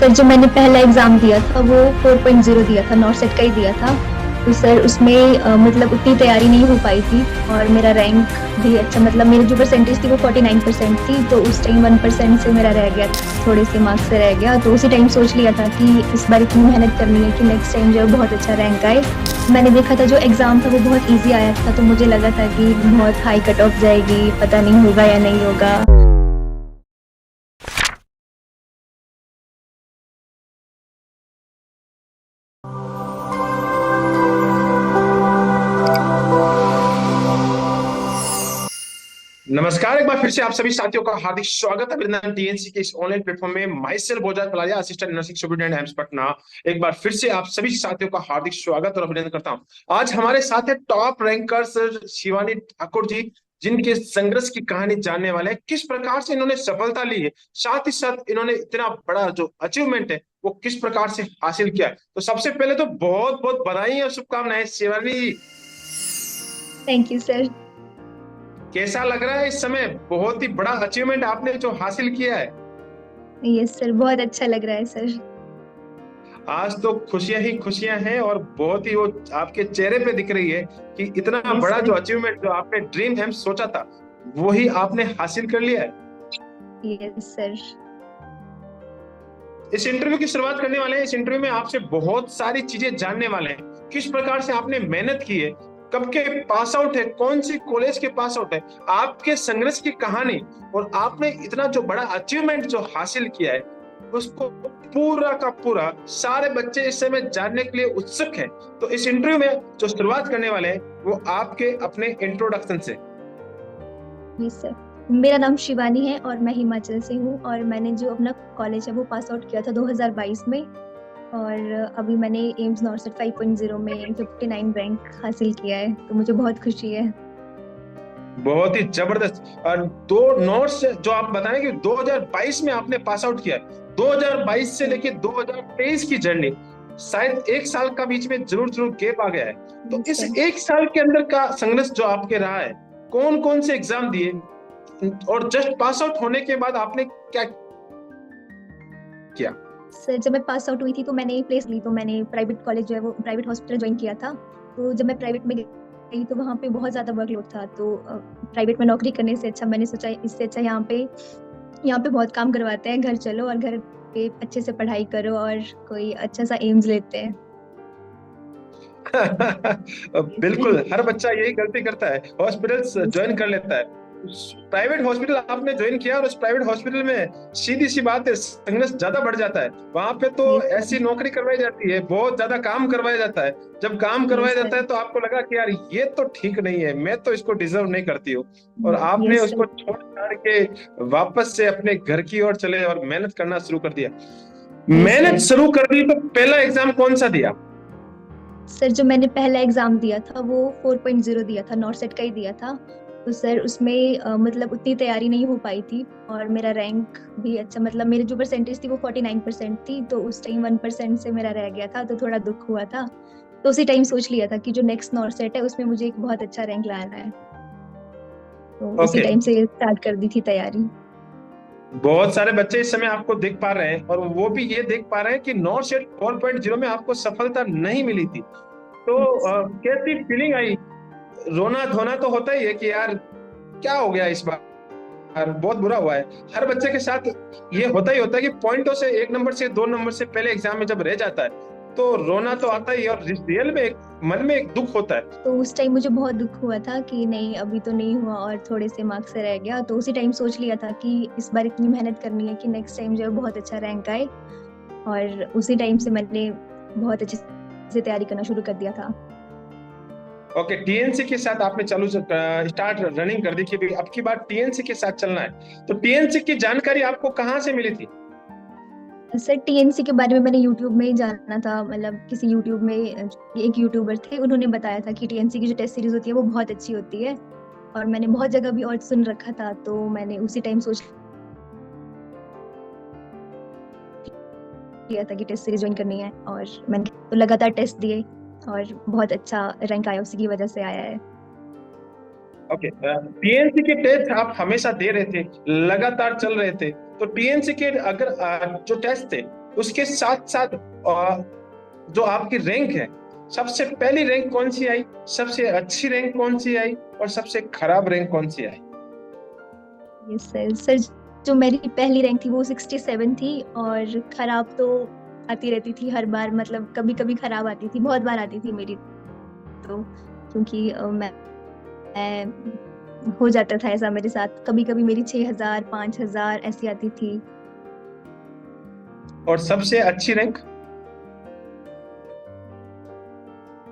Sir जो मैंने पहला एग्ज़ाम दिया था वो 4.0 दिया था, नॉर्सेट का ही दिया था। तो सर उसमें मतलब उतनी तैयारी नहीं हो पाई थी और मेरा रैंक भी अच्छा मतलब मेरी जो परसेंटेज थी वो 49% थी, तो उस टाइम 1% से मेरा रह गया, थोड़े से मार्क्स से रह गया। तो उसी टाइम सोच लिया था कि इस बार इतनी मेहनत करनी है कि नेक्स्ट टाइम जो है बहुत अच्छा रैंक आए। मैंने देखा था जो एग्ज़ाम था वो बहुत ईज़ी आया था, तो मुझे लगा था कि बहुत हाई कट ऑफ जाएगी, पता नहीं होगा या नहीं होगा। नमस्कार। एक बार फिर से आप सभी साथियों का हार्दिक स्वागत है अभिनंदन टीएनसी के इस ऑनलाइन प्लेटफॉर्म में। Myself Bhojat Palariya, assistant nursing student AIIMS Patna. एक बार फिर से आप सभी साथियों का हार्दिक स्वागत और अभिनंदन करता हूं। आज हमारे साथ है top ranker sir Shivani Thakur ji, जिनके संघर्ष की कहानी जानने वाले हैं, किस प्रकार से इन्होंने सफलता ली है, साथ ही साथ इन्होंने इतना बड़ा जो अचीवमेंट है वो किस प्रकार से हासिल किया है। तो सबसे पहले तो बहुत बहुत बधाई और शुभकामनाएं Shivani ji. Thank you sir. कैसा लग रहा है इस समय, बहुत ही बड़ा अचीवमेंट आपने जो हासिल किया है। यस सर, बहुत अच्छा लग रहा है सर। आज तो खुशियां ही खुशियां हैं और बहुत ही वो आपके चेहरे पे दिख रही है कि इतना यस बड़ा सर। जो अचीवमेंट जो आपने ड्रीम एम सोचा था वही आपने हासिल कर लिया है। Yes sir. इस इंटरव्यू की शुरुआत करने वाले हैं। इस इंटरव्यू में आपसे बहुत सारी चीजें जानने वाले हैं, किस प्रकार से आपने मेहनत की है, कब के पास आउट है, कौन सी कॉलेज के पास आउट है, आपके संघर्ष की कहानी और आपने इतना जो बड़ा अचीवमेंट जो हासिल किया है उसको पूरा का पूरा सारे बच्चे इस समय जानने के लिए उत्सुक हैं। तो इस इंटरव्यू में जो शुरुआत करने वाले हैं वो आपके अपने इंट्रोडक्शन से। Yes sir. मेरा नाम शिवानी है और मैं हिमाचल से हूँ और मैंने जो अपना कॉलेज है वो पास आउट किया था 2022 में। और अभी मैंने एम्स नॉर्सेट 5.0 में 59 रैंक हासिल किया है, तो मुझे बहुत खुशी है। बहुत ही जबरदस्त। और दो नोट्स जो आप बताएं कि 2022 में आपने पास आउट किया है, 2022 से लेके 2023 की जर्नी, शायद एक साल का बीच में जरूर जरूर गैप आ गया है। तो यस इस सर। एक साल के अंदर का संघर्ष जो आपके रहा है, कौन कौन से एग्जाम दिए और जस्ट पास आउट होने के बाद आपने क्या किया। सर जब मैं पास आउट हुई थी तो मैंने प्लेस ली, तो मैंने प्राइवेट कॉलेज जो है वो प्राइवेट हॉस्पिटल ज्वाइन किया था। तो जब मैं प्राइवेट में गई तो वहाँ पे बहुत ज़्यादा वर्कलोड था, तो प्राइवेट में नौकरी करने से अच्छा मैंने सोचा इससे अच्छा यहाँ पे बहुत काम करवाते हैं, घर चलो और घर पे अच्छे से पढ़ाई करो और कोई अच्छा सा एम्स लेते हैं। बिल्कुल, हर बच्चा यही गलती करता है, हॉस्पिटल ज्वाइन कर लेता है। प्राइवेट हॉस्पिटल आपने ज्वाइन किया और उस प्राइवेट हॉस्पिटल में सीधी सी बात है संघर्ष ज्यादा बढ़ जाता है। वहां पे तो यस ऐसी सर। नौकरी करवाई जाती है, बहुत ज्यादा काम करवाया जाता है। जब काम करवाया यस जाता सर। है तो आपको लगा कि यार ये तो ठीक नहीं है, मैं तो इसको डिजर्व नहीं करती हूँ, और आपने यस उसको सर। छोड़ छाड़ के वापस से अपने घर की ओर चले और मेहनत करना शुरू कर दिया। यस मेहनत सर। शुरू कर दी तो पहला एग्जाम कौन सा दिया। सर जो मैंने पहला एग्जाम दिया था वो 4.0 दिया था, नॉर्सेट का ही दिया था। तो सर उसमें मतलब उतनी तैयारी नहीं हो पाई थी और मेरा रैंक भी अच्छा मतलब मेरी जो परसेंटेज थी वो 49% थी, तो उस टाइम 1% से मेरा रह गया था, तो थोड़ा दुख हुआ था। तो उसी टाइम सोच लिया था कि जो नेक्स्ट नॉर्सेट है उसमें मुझे एक बहुत अच्छा रैंक लाना है, तो उसी ओके। टाइम से स्टार्ट कर दी थी तैयारी। बहुत सारे बच्चे इस समय आपको देख पा रहे हैं और वो भी ये देख पा रहे हैं कि नॉर्थ सेट 4.0 में आपको सफलता नहीं मिली थी। तो Yes. कैसी फीलिंग आई। रोना धोना तो होता ही है कि यार क्या हो गया इस बार, बहुत बुरा हुआ है। हर बच्चे के साथ ये होता ही होता है कि पॉइंटों से 1 नंबर से 2 नंबर से पहले एग्जाम में जब रह जाता है तो रोना तो आता ही है, और रियल में मन में एक दुख होता है। तो उस टाइम मुझे बहुत दुख हुआ था कि नहीं अभी तो नहीं हुआ और थोड़े से मार्क्स से रह गया, तो उसी टाइम सोच लिया था कि इस बार इतनी मेहनत करनी है कि नेक्स्ट टाइम जो है बहुत अच्छा रैंक आए। और उसी टाइम से मैंने बहुत अच्छे से तैयारी करना शुरू कर दिया था। ओके, टीएनसी के साथ आपने चालू स्टार्ट रनिंग कर दी कि अब की बार टीएनसी के साथ चलना है। तो टीएनसी की जानकारी आपको कहाँ से मिली थी। सर टीएनसी के बारे में मैंने यूट्यूब में ही जाना था, मतलब किसी यूट्यूब में एक यूट्यूबर थे, उन्होंने बताया था कि टीएनसी की जो टेस्ट सीरीज होती है वो बहुत अच्छी होती है। और मैंने बहुत जगह भी और सुन रखा था, तो मैंने उसी टाइम सोच लिया था कि टेस्ट सीरीज ज्वाइन करनी है, और मैंने तो लगातार टेस्ट दिए और बहुत अच्छा रैंक आया, उसी की वजह से आया है। ओके, टीएनसी के टेस्ट आप हमेशा दे रहे थे, लगातार चल रहे थे। तो टीएनसी के अगर जो टेस्ट थे उसके साथ साथ जो आपकी रैंक है, सबसे पहली रैंक कौन सी आई, सबसे अच्छी रैंक कौन सी आई और सबसे खराब रैंक कौन सी आई? Yes sir. सर जो मेरी पहली रैंक थी वो 67 थी, और खराब तो आती रहती थी हर बार, मतलब कभी कभी खराब आती थी, बहुत बार आती थी मेरी तो, क्योंकि मैं हो जाता था ऐसा मेरे साथ, कभी कभी मेरी 6000 5000 ऐसी आती थी। और सबसे अच्छी रैंक?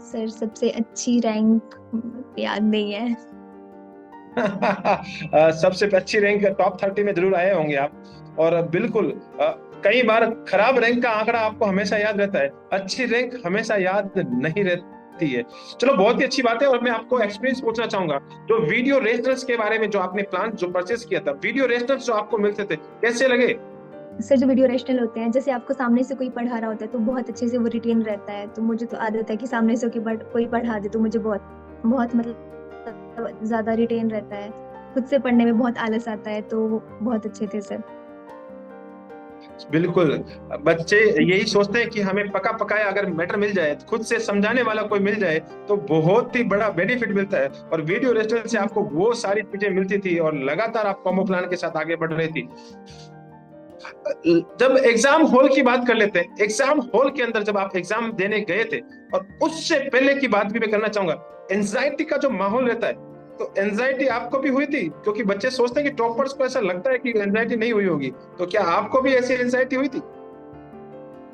सर सबसे अच्छी रैंक याद नहीं है। सबसे अच्छी रैंक टॉप 30 में जरूर आए होंगे आप। और बिल्कुल कई बार खराब रैंक का आंकड़ा आपको हमेशा याद रहता है, अच्छी रैंक हमेशा याद नहीं रहती है। चलो, बहुत ही अच्छी बात है। और मैं आपको एक्सपीरियंस पूछना चाहूंगा, जो वीडियो रेस्टर्स के बारे में, जो आपने प्लान जो परचेस किया था, वीडियो रेस्टर्स जो आपको मिलते थे, कैसे लगे? सर जो वीडियो रेशनल होते हैं, जैसे आपको सामने से कोई पढ़ा रहा होता है तो बहुत अच्छे से वो रिटेन रहता है, तो मुझे तो आदत है कि सामने से कोई पढ़ा दे तो मुझे बहुत बहुत मतलब ज्यादा रिटेन रहता है। खुद से पढ़ने में बहुत आलस आता है, तो वो बहुत अच्छे थे सर। बिल्कुल। बच्चे यही सोचते हैं कि हमें पका पकाया अगर मैटर मिल जाए, खुद से समझाने वाला कोई मिल जाए, तो बहुत ही बड़ा बेनिफिट मिलता है। और वीडियो रेस्टोरेंट से आपको वो सारी चीजें मिलती थी और लगातार आप कॉम्बो प्लान के साथ आगे बढ़ रही थी। जब एग्जाम हॉल की बात कर लेते हैं, एग्जाम हॉल के अंदर जब आप एग्जाम देने गए थे, और उससे पहले की बात भी मैं करना चाहूंगा, एंजाइटी का जो माहौल रहता है, तो एंजाइटी आपको भी हुई थी? क्योंकि बच्चे सोचते हैं कि टॉपर्स को ऐसा लगता है कि एंजाइटी नहीं हुई होगी, तो क्या आपको भी ऐसी एंजाइटी हुई थी?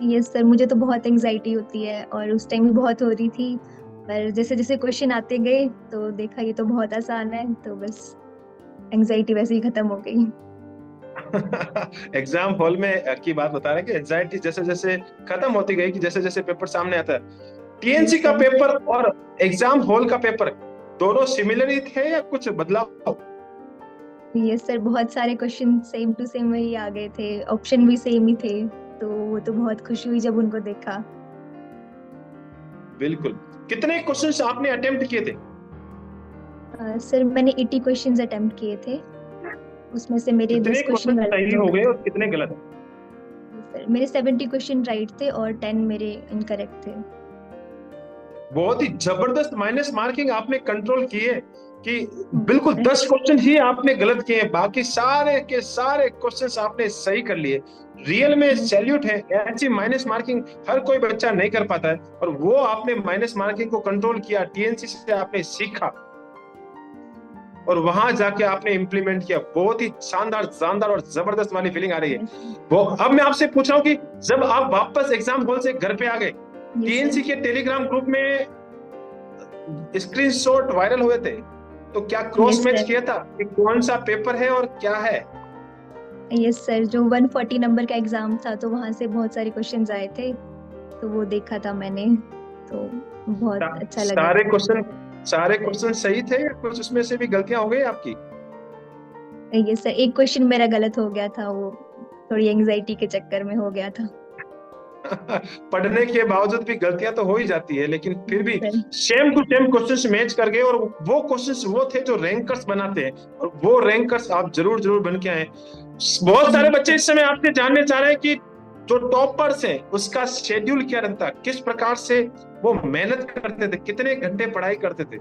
यस सर, मुझे तो बहुत एंजाइटी होती है और उस टाइम भी बहुत हो रही थी, पर जैसे जैसे क्वेश्चन आते गए तो देखा ये तो बहुत आसान है, तो बस एंजाइटी वैसे ही खत्म हो गई। एग्जाम हॉल में की बात बता रहे हैं कि एंजाइटी जैसे जैसे खत्म होती गई, कि जैसे जैसे पेपर सामने आता है। टीएनसी यस का सर। पेपर और एग्जाम हॉल का पेपर दोनों सिमिलर ही थे या कुछ बदलाव? यस सर, बहुत सारे क्वेश्चन सेम टू सेम वही आ गए थे, ऑप्शन भी सेम ही थे, तो वो तो बहुत खुशी हुई जब उनको देखा। बिल्कुल। कितने क्वेश्चंस आपने अटेम्प्ट किए थे? सर मैंने 80 क्वेश्चंस अटेम्प्ट किए थे, उसमें से मेरे कितने 10 क्वेश्चन क्वेश्चन सही गलत हो हो गए। गए और कितने गलत? सर मेरे 70 क्वेश्चन राइट थे और 10 मेरे इनकरेक्ट थे। बहुत ही जबरदस्त माइनस मार्किंग आपने कंट्रोल की है, कि यस बिल्कुल सर। 10 क्वेश्चन ही आपने गलत किए हैं, बाकी सारे के सारे क्वेश्चंस आपने सही कर लिए। रियल में यस सैल्यूट है, ऐसी माइनस मार्किंग हर कोई बच्चा नहीं कर पाता है। और वो आपने माइनस मार्किंग को कंट्रोल किया, टीएनसी से आपने सीखा और वहां जाके आपने इंप्लीमेंट किया। बहुत ही शानदार, शानदार और जबरदस्त वाली फीलिंग आ रही है। यस वो अब मैं आपसे पूछ रहा हूँ कि जब आप वापस एग्जाम हॉल से घर पे आ गए, यस सर। टीएनसी के टेलीग्राम ग्रुप में स्क्रीनशॉट वायरल हुए थे, तो क्या क्रॉस यस मैच सर। किया था कि कौन सा पेपर है और क्या है? यस सर, जो 140 नंबर का एग्जाम था तो वहां से बहुत सारे क्वेश्चंस आए थे, तो वो देखा था मैंने, तो बहुत अच्छा लगा सारे था। क्वेश्चन, सारे क्वेश्चन सही थे या कुछ उसमें से भी गलतियां हो गई आपकी? यस सर, एक क्वेश्चन मेरा गलत हो गया था, वो थोड़ी एंजाइटी के चक्कर में हो गया था। पढ़ने के बावजूद भी गलतियां तो हो ही जाती है, लेकिन फिर भी sir. Same to same questions match कर गए, और वो क्वेश्चंस वो थे जो रैंकर्स बनाते हैं, और वो रैंकर्स आप जरूर जरूर बन के आए। बहुत सारे यस बच्चे सर। इस समय आपसे जानने चाह रहे हैं कि जो टॉपर्स हैं उसका शेड्यूल क्या रहता है, किस प्रकार से वो मेहनत करते थे, कितने घंटे पढ़ाई करते थे?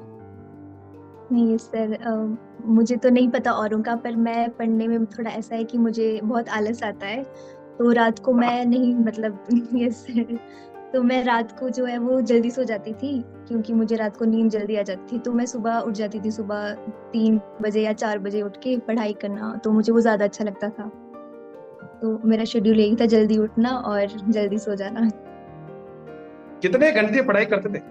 नहीं सर, मुझे तो नहीं पता औरों का, पर मैं पढ़ने में थोड़ा ऐसा है कि मुझे बहुत आलस आता है, तो रात को मैं नहीं मतलब यस सर, तो मैं रात को जो है वो जल्दी सो जाती थी, क्योंकि मुझे रात को नींद जल्दी आ जाती थी, तो मैं सुबह उठ जाती थी, सुबह 3 बजे या 4 बजे उठ के पढ़ाई करना, तो मुझे वो ज्यादा अच्छा लगता था, तो मेरा शेड्यूल यही था, जल्दी उठना और जल्दी सो जाना। कितने घंटे पढ़ाई करते थे?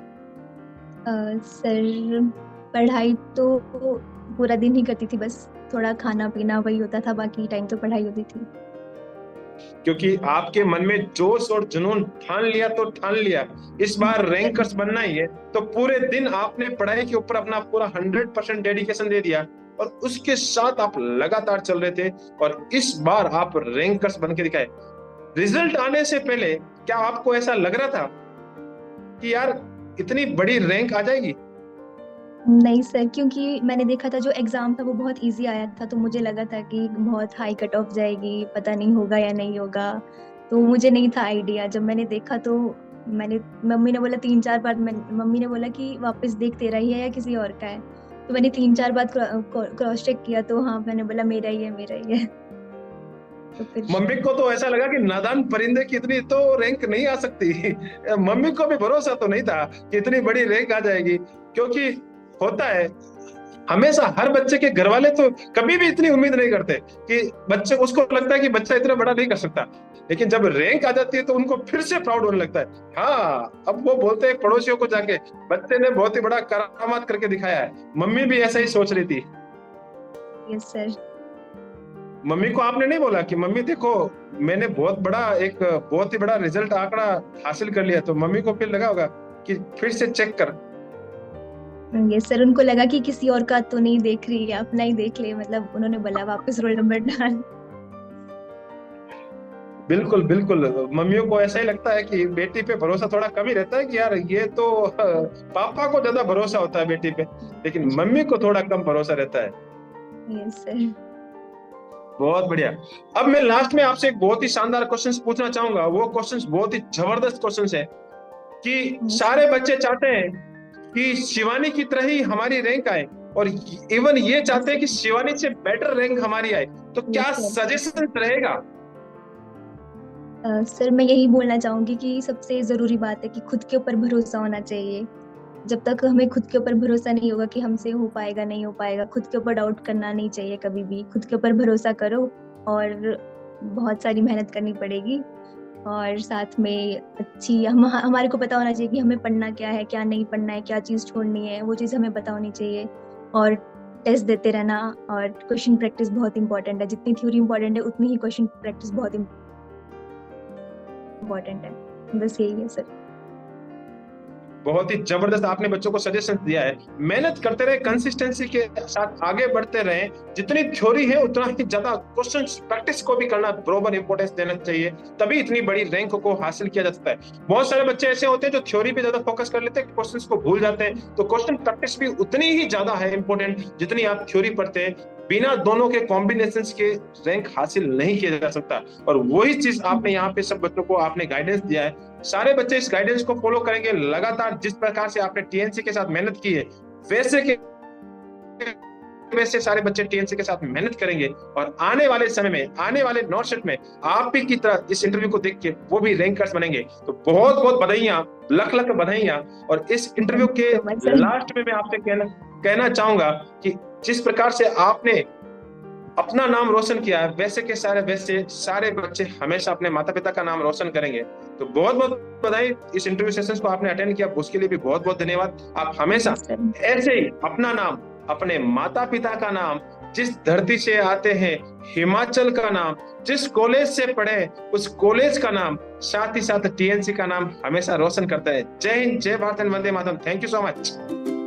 सर पढ़ाई तो पूरा दिन ही करती थी, बस थोड़ा खाना पीना वही होता था, बाकी टाइम तो पढ़ाई होती थी। क्योंकि आपके मन में जोश और जुनून ठान लिया तो ठान लिया, इस बार रैंकर्स बनना ही है, तो पूरे दिन आपने पढ़ाई के ऊपर अपना पूरा 100% डेडिकेशन दे दिया, और उसके साथ आप लगातार चल रहे थे, और इस बार आप रैंकर्स बन के दिखाए। रिजल्ट आने से पहले क्या आपको ऐसा लग रहा था कि यार इतनी बड़ी रैंक आ जाएगी? नहीं सर, क्योंकि मैंने देखा था जो एग्जाम था वो बहुत इजी आया था, तो मुझे लगा था कि बहुत हाई कट ऑफ जाएगी, पता नहीं होगा या नहीं होगा, तो मुझे नहीं था आइडिया। जब मैंने देखा तो मम्मी ने बोला 3-4 बार, मम्मी ने बोला कि वापस देख तेरा ही है या किसी और का है। तो मैंने 3-4 बार क्रॉस चेक किया, तो हाँ मैंने बोला मेरा ही है, मेरा ही है। तो फिर मम्मी को तो ऐसा लगा कि नादान परिंदे की इतनी तो रैंक नहीं आ सकती। मम्मी को भी भरोसा तो नहीं था कि इतनी बड़ी रैंक आ जाएगी, क्योंकि होता है हमेशा हर बच्चे के घर वाले तो कभी भी इतनी उम्मीद नहीं करते कि बच्चे, उसको लगता है कि बच्चा इतना बड़ा नहीं कर सकता, लेकिन जब रैंक आ जाती है तो उनको फिर से प्राउड होने लगता है। हाँ, अब वो बोलते हैं पड़ोसियों को जाके, बच्चे ने बहुत ही बड़ा करामात करके दिखाया है। मम्मी भी ऐसा ही सोच रही थी। Yes sir. मम्मी को आपने नहीं बोला कि मम्मी देखो मैंने बहुत ही बड़ा रिजल्ट आंकड़ा हासिल कर लिया, तो मम्मी को फिर लगा होगा कि फिर से चेक कर। यस सर, उनको लगा कि किसी और का तो नहीं देख रही है, अपना ही देख ले, मतलब उन्होंने बोला वापस रोल नंबर डाल। बिल्कुल बिल्कुल, मम्मियों को ऐसा ही लगता है कि बेटी पे भरोसा थोड़ा कम ही रहता है कि यार ये तो पापा को ज्यादा भरोसा होता है बेटी पे, लेकिन मम्मी को थोड़ा कम भरोसा रहता है। Yes sir. बहुत बढ़िया। अब मैं लास्ट में आपसे एक बहुत ही शानदार क्वेश्चन पूछना चाहूंगा। वो क्वेश्चन बहुत ही जबरदस्त क्वेश्चन है कि सारे बच्चे चाहते हैं कि शिवानी की तरह ही हमारी रैंक आए, और इवन ये चाहते हैं कि शिवानी से बेटर रैंक हमारी आए, तो क्या सजेशन रहेगा? सर मैं यही बोलना चाहूंगी कि सबसे जरूरी बात है कि खुद के ऊपर भरोसा होना चाहिए। जब तक हमें खुद के ऊपर भरोसा नहीं होगा कि हमसे हो पाएगा नहीं हो पाएगा, खुद के ऊपर डाउट करना नहीं चाहिए कभी भी। खुद के ऊपर भरोसा करो और बहुत सारी मेहनत करनी पड़ेगी, और साथ में हमारे को पता होना चाहिए कि हमें पढ़ना क्या है, क्या नहीं पढ़ना है, क्या चीज छोड़नी है, वो चीज हमें पता होनी चाहिए। और टेस्ट देते रहना, और क्वेश्चन प्रैक्टिस बहुत इंपॉर्टेंट है। जितनी थ्योरी इंपॉर्टेंट है उतनी ही क्वेश्चन प्रैक्टिस बहुत इंपॉर्टेंट है। बस यही है सर। बहुत ही जबरदस्त आपने बच्चों को सजेशन दिया है। मेहनत करते रहे, कंसिस्टेंसी के साथ आगे बढ़ते रहे। जितनी थ्योरी है उतना ही ज्यादा क्वेश्चन प्रैक्टिस को भी करना, बराबर इंपॉर्टेंस देना चाहिए, तभी इतनी बड़ी रैंक को हासिल किया जा सकता है। बहुत सारे बच्चे ऐसे होते हैं जो थ्योरी पे ज्यादा फोकस कर लेते हैं, क्वेश्चंस को भूल जाते हैं। तो क्वेश्चन प्रैक्टिस भी उतनी ही ज्यादा है इंपॉर्टेंट जितनी आप थ्योरी पढ़ते हैं। बिना दोनों के कॉम्बिनेशंस के रैंक हासिल नहीं किया जा सकता, और वही चीज आपने यहाँ पे सब बच्चों को आपने गाइडेंस दिया है। सारे बच्चे इस गाइडेंस को फॉलो करेंगे लगातार। जिस प्रकार से आपने टीएनसी के साथ मेहनत की है, वैसे सारे बच्चे टीएनसी के साथ मेहनत करेंगे, और आने वाले समय में, आने वाले नॉर्सेट में आप भी की तरह इस इंटरव्यू को देख के वो भी रैंकर्स बनेंगे। तो बहुत बहुत बधाइयां, लख लख बधाइयां। और इस इंटरव्यू के लास्ट में मैं आपसे कहना चाहूंगा कि जिस प्रकार से आपने अपना नाम रोशन किया है, वैसे सारे बच्चे हमेशा अपने माता पिता का नाम रोशन करेंगे। तो बहुत बहुत बधाई। इस इंटरव्यू सेशंस को आपने अटेंड किया, उसके लिए भी बहुत बहुत धन्यवाद। आप हमेशा ऐसे ही अपना नाम, अपने माता पिता का नाम, जिस धरती से आते हैं हिमाचल का नाम, जिस कॉलेज से पढ़े उस कॉलेज का नाम, साथ ही साथ टीएनसी का नाम हमेशा रोशन करता है। जय हिंद, जय भारत, वंदे मातरम। Thank you so much.